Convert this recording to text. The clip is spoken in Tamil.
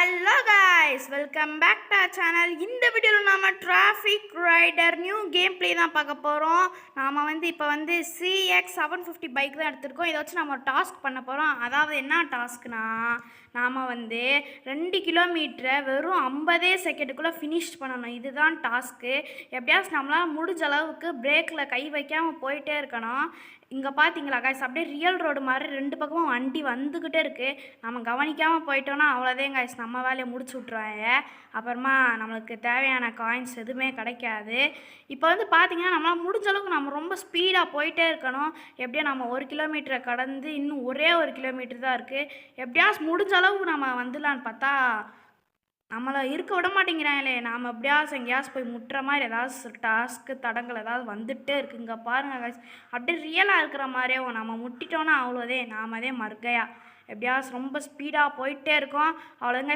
Hello guys, welcome back to our channel. இந்த வீடியோவில் நாம் traffic rider new game play தான் பார்க்க போகிறோம். நாம் இப்போ CX750 பைக் தான் எடுத்துருக்கோம். இதை வச்சு நம்ம ஒரு டாஸ்க் பண்ண போகிறோம். அதாவது என்ன டாஸ்க்னா, நாம் 2 கிலோமீட்டரை வெறும் 50 செகண்டுக்குள்ளே ஃபினிஷ் பண்ணணும். இதுதான் டாஸ்க்கு. எப்படியாச்சும் நம்மளால் முடிஞ்ச அளவுக்கு பிரேக்கில் கை வைக்காமல் போயிட்டே இருக்கணும். இங்கே பார்த்தீங்களா காய்ஸ், அப்படியே ரியல் ரோடு மாதிரி 2 பக்கமும் வண்டி வந்துக்கிட்டே இருக்குது. நம்ம கவனிக்காமல் போயிட்டோன்னா அவ்வளோதே காய்ஸ், நம்ம வேலையை முடிச்சு விட்ருவாங்க. அப்புறமா நம்மளுக்கு தேவையான காயின்ஸ் எதுவுமே கிடைக்காது. இப்போ பார்த்தீங்கன்னா நம்மளால் முடிஞ்ச அளவுக்கு நம்ம ரொம்ப ஸ்பீடாக போயிட்டே இருக்கணும். எப்படியோ நம்ம 1 கிலோமீட்டரை கடந்து இன்னும் ஒரே 1 கிலோமீட்டர் தான் இருக்குது. எப்படியாச்சும் முடிஞ்ச அளவுக்கு நம்ம வந்துடலான்னு பார்த்தா நம்மளை இருக்க விட மாட்டேங்கிறாங்களே. நாம் எப்படியாச்சும் எங்கேயாச்சும் போய் முட்டுற மாதிரி ஏதாவது டாஸ்க்கு தடங்கள் ஏதாவது வந்துகிட்டே இருக்குது. இங்கே பாருங்கள் காய்ஸ், அப்படியே ரியலாக இருக்கிற மாதிரியே நம்ம முட்டிட்டோன்னா அவ்வளோதே, நாம அதே மர்க்கையா எப்படியாச்சும் ரொம்ப ஸ்பீடாக போயிட்டே இருக்கோம். அவ்வளோங்க.